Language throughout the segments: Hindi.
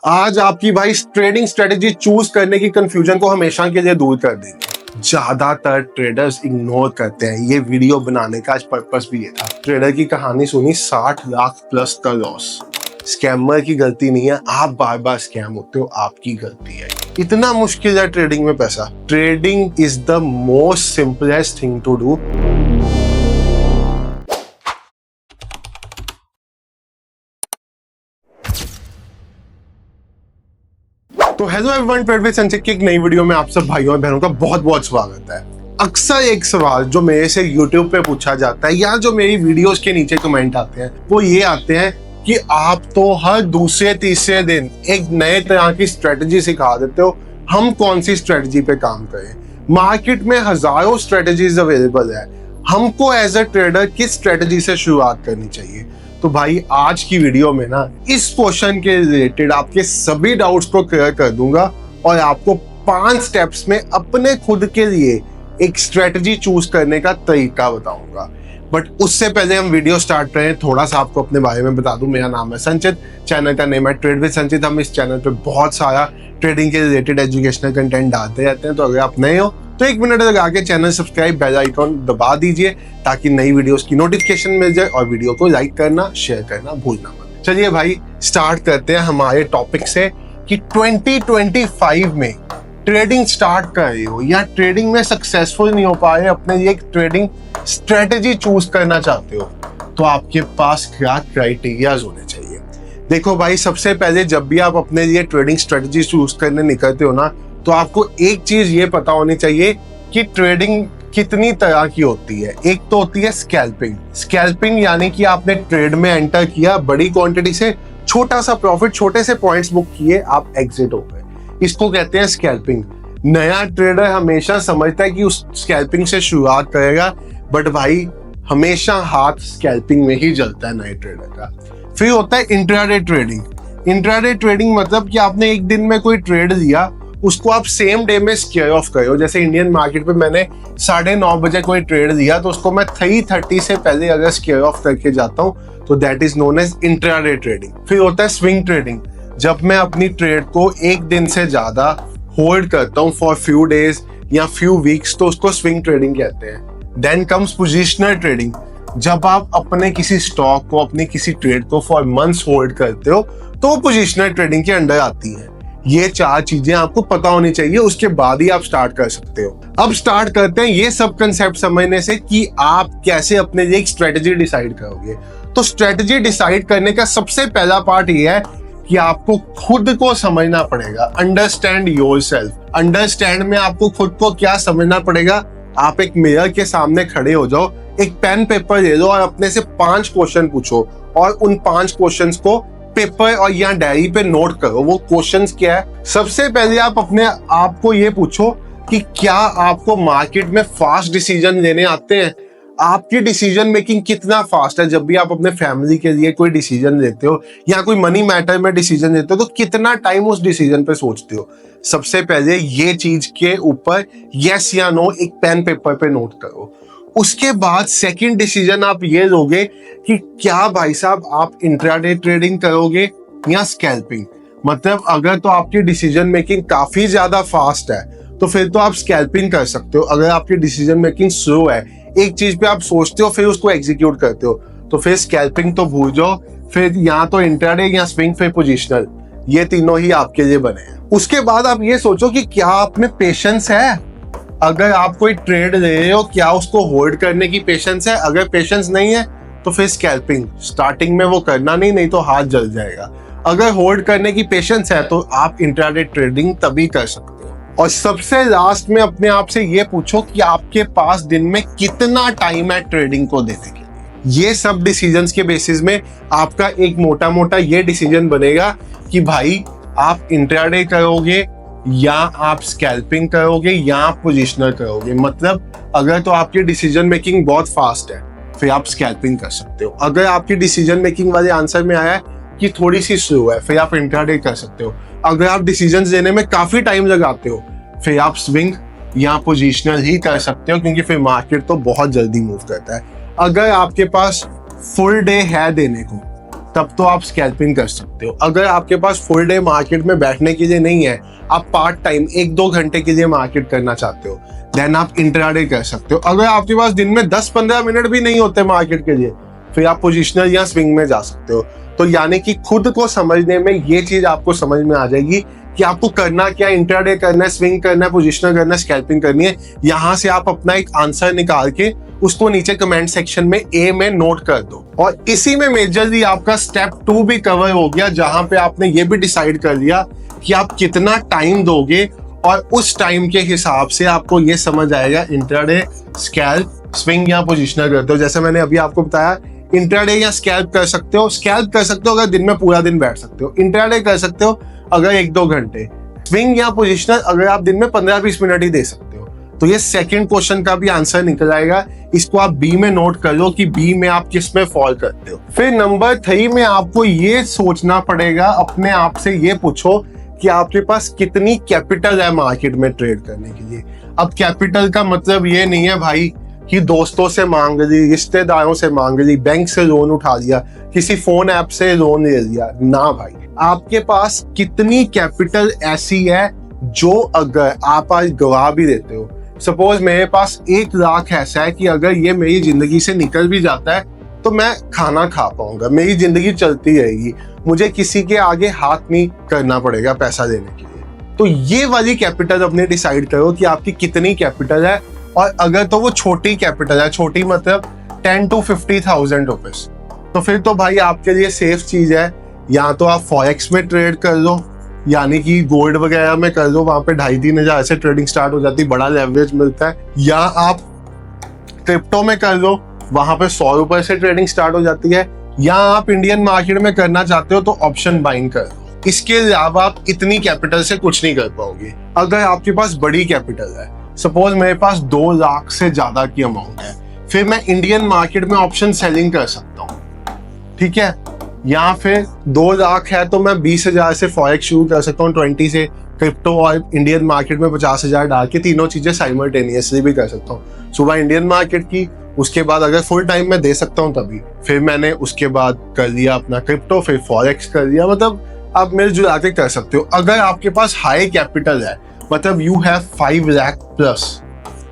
आज आपकी भाई ट्रेडिंग स्ट्रेटेजी चूज करने की कंफ्यूजन को हमेशा के लिए दूर कर देंगे। ज्यादातर ट्रेडर्स इग्नोर करते हैं। ये वीडियो बनाने का आज पर्पस भी ये था। ट्रेडर की कहानी सुनी, 60 लाख प्लस का लॉस। स्कैमर की गलती नहीं है, आप बार बार स्कैम होते हो, आपकी गलती है। इतना मुश्किल है ट्रेडिंग में पैसा। Trading is the most simplest thing to do. तो hello everyone, trade with Sanchit की एक नई वीडियो में आप सब भाइयों और बहनों का बहुत बहुत स्वागत है। अक्सर एक सवाल जो मेरे से YouTube पे पूछा जाता है या जो मेरी वीडियोस के नीचे कमेंट आते हैं वो ये आते हैं कि आप तो हर दूसरे तीसरे दिन एक नए तरह की स्ट्रेटजी सिखा देते हो, हम कौन सी स्ट्रेटजी पे काम करें। मार्केट में हजारों स्ट्रेटजीज अवेलेबल है, हमको एज अ ट्रेडर किस स्ट्रेटजी से शुरुआत करनी चाहिए। तो भाई आज की वीडियो में ना इस क्वेश्चन के रिलेटेड आपके सभी डाउट्स को क्लियर कर दूंगा और आपको 5 स्टेप्स में अपने खुद के लिए एक स्ट्रेटजी चूज करने का तरीका बताऊंगा। बट उससे पहले हम वीडियो स्टार्ट करें, थोड़ा सा आपको अपने बारे में बता दूं। मेरा नाम है संचित, चैनल का नेम है ट्रेड विद संचित। हम इस चैनल पे बहुत सारा ट्रेडिंग के रिलेटेड एजुकेशनल कंटेंट डालते रहते हैं। तो अगर आप नए हो तो 1 मिनट लगा के चैनल सब्सक्राइब, बेल आइकॉन दबा दीजिए ताकि नई वीडियोस की नोटिफिकेशन मिल जाए और वीडियो को लाइक करना, शेयर करना भूलना मत। चलिए भाई स्टार्ट करते हैं हमारे टॉपिक से कि 2025 में ट्रेडिंग स्टार्ट कर रहे हो या ट्रेडिंग में सक्सेसफुल नहीं हो पा रहे, अपने लिए एक ट्रेडिंग स्ट्रेटजी चूज करना चाहते हो, तो आपके पास क्या क्राइटेरियाज होने चाहिए। देखो भाई, सबसे पहले जब भी आप अपने लिए ट्रेडिंग स्ट्रेटजी चूज करने निकलते हो ना, तो आपको एक चीज ये पता होनी चाहिए कि ट्रेडिंग कितनी तरह की होती है। एक तो होती है स्कैल्पिंग। स्कैल्पिंग यानी कि आपने ट्रेड में एंटर किया, बड़ी क्वांटिटी से छोटा सा प्रॉफिट, छोटे से पॉइंट्स बुक किए, आप एग्जिट हो गए, इसको कहते हैं स्कैल्पिंग। नया ट्रेडर हमेशा समझता है कि उस स्कैल्पिंग से शुरुआत करेगा, बट भाई हमेशा हाथ स्कैल्पिंग में ही जलता है नए ट्रेडर का। फिर होता है इंट्राडे ट्रेडिंग। इंट्राडे ट्रेडिंग मतलब कि आपने एक दिन में कोई ट्रेड लिया, उसको आप सेम डे में स्क्वेयर ऑफ कर हो। जैसे इंडियन मार्केट पे मैंने 9:30 बजे कोई ट्रेड दिया तो उसको मैं 3:30 से पहले अगर स्क्वेयर ऑफ करके जाता हूँ तो that is known as intraday trading. फिर होता है स्विंग ट्रेडिंग। जब मैं अपनी ट्रेड को एक दिन से ज्यादा होल्ड करता हूँ फॉर फ्यू डेज या फ्यू वीक्स, तो उसको स्विंग ट्रेडिंग कहते हैं। Then comes positional trading. जब आप अपने किसी स्टॉक को, अपनी किसी ट्रेड को फॉर मंथ्स होल्ड करते हो तो पोजिशनल ट्रेडिंग के अंडर आती है। ये 4 चीजें आपको पता होनी चाहिए, उसके बाद ही आप स्टार्ट कर सकते हो। अब स्टार्ट करते हैं ये सब कंसेप्ट समझने से कि आप कैसे अपने लिए एक स्ट्रेटजी डिसाइड करोगे। तो स्ट्रेटजी डिसाइड करने का सबसे पहला पार्ट ये है कि आपको खुद को समझना पड़ेगा। Understand yourself. अंडरस्टैंड में आपको खुद को क्या समझना पड़ेगा। आप एक मिरर के सामने खड़े हो जाओ, एक पेन पेपर ले लो और अपने से 5 क्वेश्चन पूछो और उन 5 क्वेश्चंस को पेपर और या डायरी पे नोट करो। वो क्वेश्चंस क्या है। सबसे पहले आप अपने आप को ये पूछो कि क्या आपको मार्केट में फास्ट डिसीजन लेने आते हैं। आपकी डिसीजन मेकिंग कितना फास्ट है। जब भी आप अपने फैमिली के लिए कोई डिसीजन लेते हो या कोई मनी मैटर में डिसीजन लेते हो तो कितना टाइम उस डिसीजन पे सोचते हो। सबसे पहले ये चीज के ऊपर यस या नो एक पेन पेपर पे नोट करो। उसके बाद सेकंड डिसीजन आप ये लोगे कि क्या भाई साहब आप इंट्राडे ट्रेडिंग करोगे या स्कैल्पिंग। मतलब अगर तो आपकी डिसीजन मेकिंग काफी ज्यादा फास्ट है तो फिर तो आप स्कैल्पिंग कर सकते हो। अगर आपकी डिसीजन मेकिंग स्लो है, एक चीज पे आप सोचते हो फिर उसको एग्जीक्यूट करते हो, तो फिर स्कैल्पिंग तो भूल जाओ। फिर या तो इंट्राडे या स्विंग, फिर पोजिशनल, ये तीनों ही आपके लिए बने हैं। उसके बाद आप ये सोचो कि क्या आप में पेशेंस है। अगर आप कोई ट्रेड ले रहे हो, क्या उसको होल्ड करने की पेशेंस है। अगर पेशेंस नहीं है तो फिर स्कैल्पिंग स्टार्टिंग में वो करना नहीं तो हाथ जल जाएगा। अगर होल्ड करने की पेशेंस है तो आप इंट्राडे ट्रेडिंग तभी कर सकते हो। और सबसे लास्ट में अपने आप से ये पूछो कि आपके पास दिन में कितना टाइम है ट्रेडिंग को देने के लिए। ये सब डिसीजंस के बेसिस में आपका एक मोटा मोटा ये डिसीजन बनेगा कि भाई आप इंट्राडे करोगे या आप स्कैल्पिंग करोगे या आप पोजिशनल करोगे। मतलब अगर तो आपकी डिसीजन मेकिंग बहुत फास्ट है फिर आप स्कैल्पिंग कर सकते हो। अगर आपकी डिसीजन मेकिंग वाले आंसर में आया है कि थोड़ी सी स्लो है फिर आप इंट्राडे कर सकते हो। अगर आप डिसीजंस लेने में काफी टाइम लगाते हो फिर आप स्विंग या पोजिशनल ही कर सकते हो, क्योंकि फिर मार्केट तो बहुत जल्दी मूव करता है। अगर आपके पास फुल डे है देने को तब तो आप स्कैल्पिंग कर सकते हो। अगर आपके पास फुल डे मार्केट में बैठने के लिए नहीं है, आप पार्ट टाइम 1-2 घंटे के लिए मार्केट करना चाहते हो, देन आप इंट्राडे कर सकते हो। अगर आपके पास दिन में 10-15 मिनट भी नहीं होते मार्केट के लिए, फिर आप पोजिशनल या स्विंग में जा सकते हो। तो यानी कि खुद को समझने में ये चीज आपको समझ में आ जाएगी कि आपको करना क्या, इंट्राडे करना है, स्विंग करना है, पोजिशनल करना है, स्कैल्पिंग करनी है। यहाँ से आप अपना एक आंसर निकाल के उसको नीचे कमेंट सेक्शन में ए में नोट कर दो। और इसी में मेजरली आपका स्टेप 2 भी कवर हो गया, जहां पे आपने ये भी डिसाइड कर लिया कि आप कितना टाइम दोगे, और उस टाइम के हिसाब से आपको ये समझ आएगा इंट्राडे, स्कैल्प, स्विंग या पोजिशनल करते हो। जैसे मैंने अभी आपको बताया, इंट्राडे या स्कैल्प कर सकते हो। स्कैल्प कर सकते हो अगर दिन में पूरा दिन बैठ सकते हो। इंट्राडे कर सकते हो अगर 1-2 घंटे। स्विंग या पोजिशनल अगर आप दिन में 15-20 मिनट ही दे सकते हो। तो ये सेकंड क्वेश्चन का भी आंसर निकल आएगा। इसको आप बी में नोट कर लो कि बी में आप किस में फॉल करते हो। फिर नंबर 3 में आपको ये सोचना पड़ेगा, अपने आप से ये पूछो कि आपके पास कितनी कैपिटल है मार्केट में ट्रेड करने के लिए। अब कैपिटल का मतलब ये नहीं है भाई कि दोस्तों से मांग ली, रिश्तेदारों से मांग ली, बैंक से लोन उठा लिया, किसी फोन ऐप से लोन ले लिया ना भाई। आपके पास कितनी कैपिटल ऐसी है जो अगर आप आज गवा भी देते हो, सपोज मेरे पास 1 लाख ऐसा है कि अगर ये मेरी जिंदगी से निकल भी जाता है तो मैं खाना खा पाऊंगा, मेरी जिंदगी चलती रहेगी, मुझे किसी के आगे हाथ नहीं करना पड़ेगा पैसा देने के लिए। तो ये वाली कैपिटल अपने डिसाइड करो कि आपकी कितनी कैपिटल है। और अगर तो वो छोटी कैपिटल है, छोटी मतलब 10 to 50,000 रुपीज, तो फिर तो भाई आपके लिए सेफ चीज है, या तो आप फॉरेक्स में ट्रेड कर लो, यानी कि गोल्ड वगैरह में कर लो, वहां पे 2,500-3 हजार से ट्रेडिंग स्टार्ट हो जाती है, बड़ा लेवरेज मिलता है। या आप क्रिप्टो में कर लो, वहां पे 100 रुपए से ट्रेडिंग स्टार्ट हो जाती है। या आप इंडियन मार्केट में करना चाहते हो तो ऑप्शन बाइंग कर लो। इसके अलावा आप इतनी कैपिटल से कुछ नहीं कर पाओगे। अगर आपके पास बड़ी कैपिटल है, सपोज मेरे पास 2 लाख से ज्यादा की अमाउंट है, फिर मैं इंडियन मार्केट में ऑप्शन सेलिंग कर सकता हूँ, ठीक है। या फिर 2 लाख है तो मैं 20,000 से फॉरेक्स शुरू कर सकता हूँ, 20 से क्रिप्टो, और इंडियन मार्केट में 50,000 डाल के तीनों चीजें साइमल्टेनियसली भी कर सकता हूँ। सुबह इंडियन मार्केट की, उसके बाद अगर फुल टाइम में दे सकता हूँ तभी, फिर मैंने उसके बाद कर लिया अपना क्रिप्टो, फिर फॉरेक्स कर लिया। मतलब आप मिलजुला के कर सकते हो। अगर आपके पास हाई कैपिटल है, मतलब you have 5 lakh plus,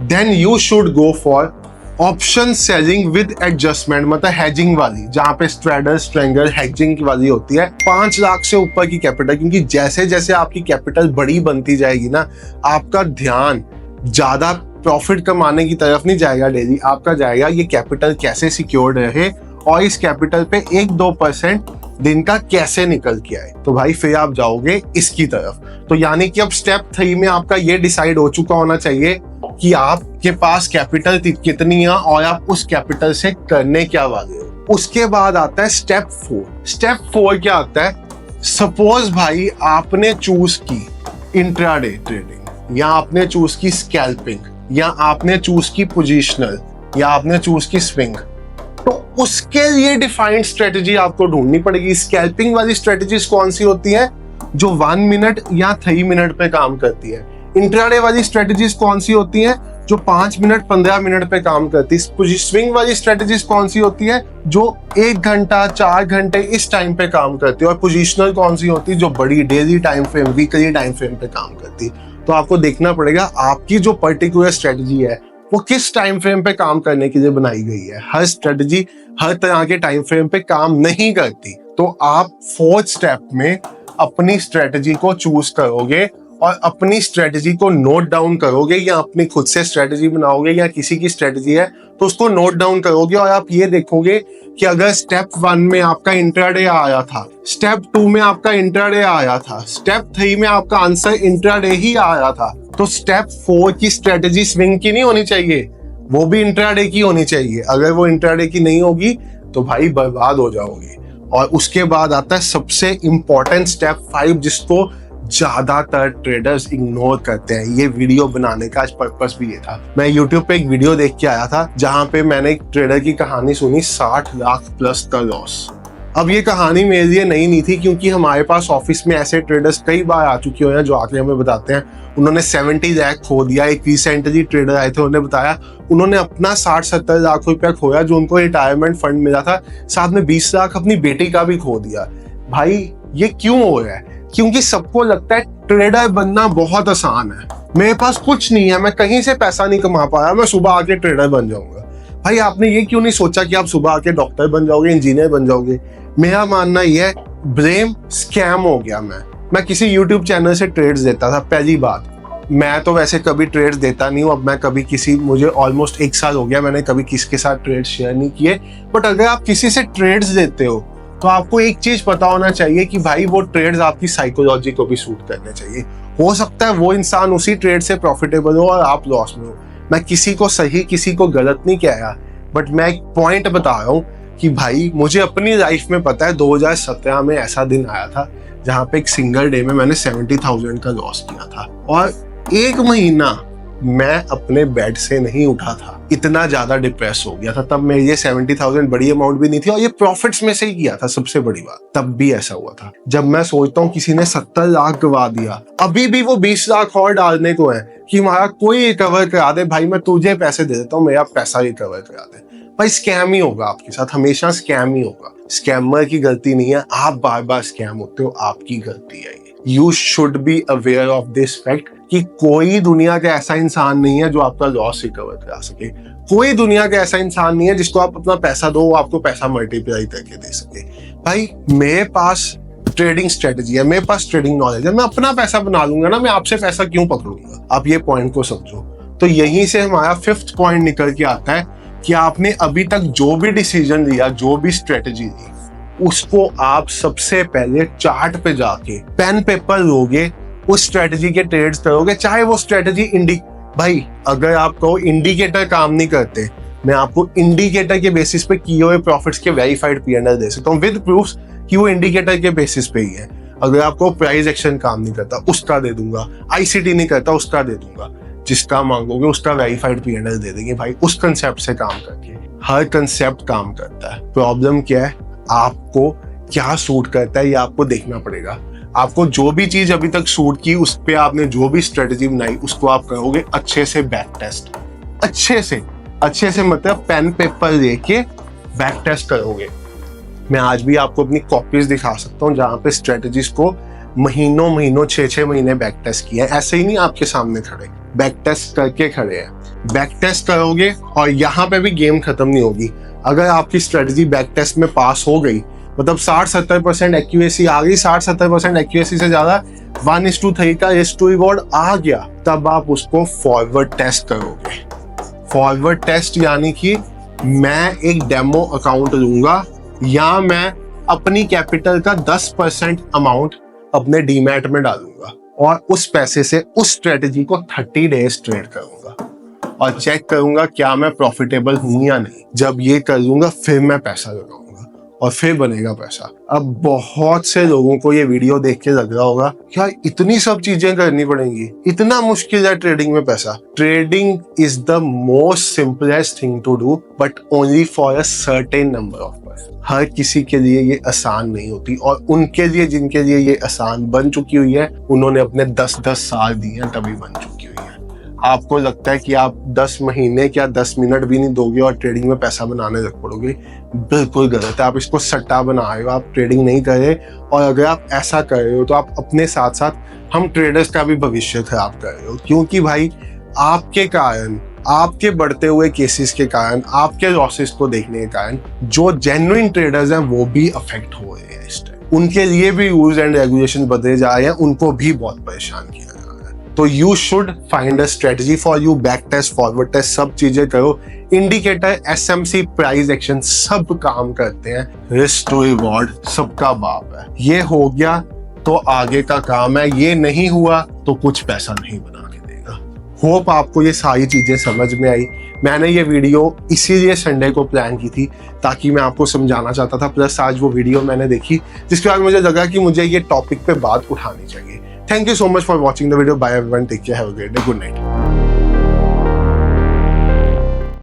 then you should go for option selling with adjustment, मतलब हेजिंग वाली, जहां पे स्ट्रेडर स्ट्रेंगर हेजिंग वाली होती है। 5 लाख से ऊपर की कैपिटल, क्योंकि जैसे जैसे आपकी कैपिटल बड़ी बनती जाएगी ना, आपका ध्यान ज्यादा प्रॉफिट कमाने की तरफ नहीं जाएगा डेली, आपका जाएगा ये कैपिटल कैसे सिक्योर्ड रहे और इस कैपिटल पे 1-2% दिन का कैसे निकल के आए। तो भाई फिर आप जाओगे इसकी तरफ। तो यानी कि अब स्टेप 3 में आपका ये डिसाइड हो चुका होना चाहिए कि आपके पास कैपिटल कितनी है और आप उस कैपिटल से करने क्या वाले हो। उसके बाद आता है स्टेप 4। स्टेप 4 क्या आता है, सपोज भाई आपने चूज की इंट्राडे ट्रेडिंग, या आपने चूज की स्कैल्पिंग, या आपने चूज की पोजिशनल, या आपने चूज की स्विंग, तो उसके लिए डिफाइंड स्ट्रेटजी आपको ढूंढनी पड़ेगी। स्कैल्पिंग वाली स्ट्रेटजीज कौन सी होती है, जो 1 मिनट या 3 मिनट पे काम करती है। इंट्राडे वाली स्ट्रेटजीज कौन सी होती है, जो 5 मिनट 15 मिनट पे काम करती है। स्विंग वाली स्ट्रेटजीज कौन सी होती है, जो 1 घंटा 4 घंटे इस टाइम पे काम करती है। और पोजिशनल कौन सी होती है, जो बड़ी daily time frame, weekly time frame पे काम करती है। तो आपको देखना पड़ेगा आपकी जो पर्टिकुलर स्ट्रेटजी है वो किस टाइम फ्रेम पे काम करने के लिए बनाई गई है। हर स्ट्रेटजी हर तरह के टाइम फ्रेम पे काम नहीं करती। तो आप 4th स्टेप में अपनी स्ट्रेटजी को चूज करोगे और अपनी स्ट्रेटजी को नोट डाउन करोगे, या अपनी खुद से स्ट्रेटजी बनाओगे, या किसी की स्ट्रेटजी है तो उसको नोट डाउन करोगे। और आप ये देखोगे कि अगर स्टेप 1 में आपका इंट्राडे आया था, स्टेप 2 में आपका इंट्राडे आया था, स्टेप 3 में आपका आंसर इंट्राडे ही आया था, तो स्टेप 4 की स्ट्रेटजी स्विंग की नहीं होनी चाहिए, वो भी इंट्राडे की होनी चाहिए। अगर वो इंट्राडे की नहीं होगी तो भाई बर्बाद हो जाओगे। और उसके बाद आता है सबसे इंपॉर्टेंट स्टेप 5, जिसको ज्यादातर ट्रेडर्स इग्नोर करते हैं। ये वीडियो बनाने का आज पर्पस भी ये था। मैं YouTube पे एक वीडियो देख के आया था, जहां पे मैंने एक ट्रेडर की कहानी सुनी, 60 लाख प्लस का लॉस। अब ये कहानी मेरे लिए नई नहीं थी, क्योंकि हमारे पास ऑफिस में ऐसे ट्रेडर्स कई बार आ चुके हुए हैं जो आके हमें बताते हैं उन्होंने 70 लाख खो दिया। एक रिसेंटली ट्रेडर आए थे, उन्होंने बताया उन्होंने अपना 60-70 लाख रुपया खोया जो उनको रिटायरमेंट फंड मिला था, साथ में 20 लाख अपनी बेटी का भी खो दिया। भाई ये क्यों हो रहा है? क्योंकि सबको लगता है ट्रेडर बनना बहुत आसान है, मेरे पास कुछ नहीं है, मैं कहीं से पैसा नहीं कमा पाया, मैं सुबह आके ट्रेडर बन जाऊंगा। भाई आपने ये क्यों नहीं सोचा कि आप सुबह आके डॉक्टर बन जाओगे, इंजीनियर बन जाओगे? मेरा मानना ये है ब्रेम स्कैम हो गया। मैं किसी यूट्यूब चैनल से ट्रेड्स देता था, पहली बात। मैं तो वैसे कभी ट्रेड्स देता नहीं हूँ, अब मैं कभी मुझे ऑलमोस्ट 1 साल हो गया, मैंने कभी किसी के साथ ट्रेड शेयर नहीं किए। बट अगर आप किसी से ट्रेड्स देते हो तो आपको एक चीज पता होना चाहिए कि भाई वो ट्रेड्स आपकी साइकोलॉजी को भी सूट करने चाहिए। हो सकता है वो इंसान उसी ट्रेड से प्रॉफिटेबल हो और आप लॉस में हो। मैं किसी को सही किसी को गलत नहीं कह रहा, बट मैं एक पॉइंट बता रहा हूँ कि भाई मुझे अपनी लाइफ में पता है 2017 में ऐसा दिन आया था जहाँ पे एक सिंगल डे में मैंने 70,000 का लॉस किया था, और 1 महीना मैं अपने बेड से नहीं उठा था, इतना ज्यादा डिप्रेस हो गया था। तब मेरे लिए 70,000 बड़ी अमाउंट भी नहीं थी और ये प्रॉफिट्स में से ही किया था, सबसे बड़ी बात। तब भी ऐसा हुआ था। जब मैं सोचता हूँ किसी ने 70 लाख गवा दिया, अभी भी वो 20 लाख और डालने को है कि हमारा कोई रिकवर करा दे, भाई मैं तुझे पैसे दे देता हूँ, मेरा पैसा रिकवर करा दे। भाई स्कैम ही होगा आपके साथ, हमेशा स्कैम ही होगा। स्कैमर की गलती नहीं है, आप बार बार स्कैम होते हो, आपकी गलती है। You should be aware of this fact कि कोई दुनिया का ऐसा इंसान नहीं है जो आपका लॉस रिकवर करा सके। कोई दुनिया का ऐसा इंसान नहीं है जिसको आप अपना पैसा दो वो आपको पैसा मल्टीप्लाई करके दे सके। भाई मेरे पास ट्रेडिंग स्ट्रेटेजी है, मेरे पास ट्रेडिंग नॉलेज है, मैं अपना पैसा बना लूंगा ना, मैं आपसे पैसा क्यों पकड़ूंगा? आप ये पॉइंट को समझो। तो यहीं से हमारा 5th पॉइंट निकल के आता है कि आपने अभी तक जो भी डिसीजन लिया, जो भी स्ट्रेटेजी ली, उसको आप सबसे पहले चार्ट पे जाके पेन पेपर लोगे, उस स्ट्रेटेजी के ट्रेड्स करोगे, चाहे वो स्ट्रेटेजी भाई अगर आप कहो इंडिकेटर काम नहीं करते, मैं आपको इंडिकेटर के बेसिस पे किए हुए प्रॉफिट्स के वेरीफाइड P&L दे सकता हूँ विद प्रूफ्स कि वो इंडिकेटर के बेसिस पे ही है। अगर आपको प्राइस एक्शन काम नहीं करता उसका दे दूंगा, ICT नहीं करता उसका दे दूंगा, जिसका मांगोगे उसका वेरीफाइड P&L दे देंगे। भाई उस कंसेप्ट से काम करके हर कंसेप्ट काम करता है। प्रॉब्लम क्या है, आपको क्या सूट करता है ये आपको देखना पड़ेगा। आपको जो भी चीज अभी तक सूट की, उस पे आपने जो भी स्ट्रेटेजी बनाई उसको आप करोगे अच्छे से बैक टेस्ट, अच्छे से मतलब पेन पेपर लेके बैक टेस्ट करोगे। मैं आज भी आपको अपनी कॉपीज दिखा सकता हूँ जहाँ पे स्ट्रेटेजीज को महीनों 6 महीने बैक टेस्ट किया है। ऐसे ही नहीं आपके सामने खड़े, बैक टेस्ट करके खड़े हैं। बैक टेस्ट करोगे और यहाँ पे भी गेम खत्म नहीं होगी। अगर आपकी स्ट्रेटेजी बैक टेस्ट में पास हो गई, मतलब 60-70% एक्यूरेसी आ गई, 60-70% एक्यूरेसी से ज्यादा 1:3 का रिस्क टू रिवॉर्ड आ गया, तब आप उसको फॉरवर्ड टेस्ट करोगे। फॉरवर्ड टेस्ट यानी कि मैं एक डेमो अकाउंट लूंगा या मैं अपनी कैपिटल का 10% अमाउंट अपने डीमैट में डालूंगा और उस पैसे से उस स्ट्रेटेजी को 30 डेज ट्रेड करूंगा और चेक करूंगा क्या मैं प्रॉफिटेबल हूं या नहीं। जब ये कर लूंगा फिर मैं पैसा लगाऊंगा और फिर बनेगा पैसा। अब बहुत से लोगों को ये वीडियो देख के लग रहा होगा क्या इतनी सब चीजें करनी पड़ेंगी, इतना मुश्किल है ट्रेडिंग में पैसा। Trading is the most simplest thing to do but only for a certain number of person. हर किसी के लिए ये आसान नहीं होती और उनके लिए जिनके लिए ये आसान बन चुकी हुई है उन्होंने अपने 10-10 साल दिए हैं तभी बन चुकी हुई है। आपको लगता है कि आप 10 महीने क्या 10 मिनट भी नहीं दोगे और ट्रेडिंग में पैसा बनाने लग पड़ोगे, बिल्कुल गलत है। आप इसको सट्टा बना रहे हो, आप ट्रेडिंग नहीं कर रहे। और अगर आप ऐसा कर रहे हो तो आप अपने साथ साथ हम ट्रेडर्स का भी भविष्य खराब कर रहे हो, क्योंकि भाई आपके कारण, आपके बढ़ते हुए केसेस के कारण, आपके लॉसेस को देखने के कारण जो जेन्युइन ट्रेडर्स हैं वो भी अफेक्ट हो रहे हैं इस टाइम। उनके लिए भी रूल्स एंड रेगुलेशन बदले जा रहे हैं, उनको भी बहुत परेशान किया जा रहा है। तो you should find a strategy for you, back test, forward test, सब चीजें करो। इंडिकेटर, SMC, प्राइस एक्शन सब काम करते हैं। रिस्क टू रिवॉर्ड सबका बाप है। ये हो गया तो आगे का काम है, ये नहीं हुआ तो कुछ पैसा नहीं बना के देगा। होप आपको ये सारी चीजें समझ में आई। मैंने ये वीडियो इसीलिए संडे को प्लान की थी ताकि मैं आपको समझाना चाहता था, प्लस आज वो वीडियो मैंने देखी जिसके बाद मुझे लगा कि मुझे ये टॉपिक पे बात उठानी चाहिए। Thank you so much for watching the video. Bye everyone, take care, have a great day, good night.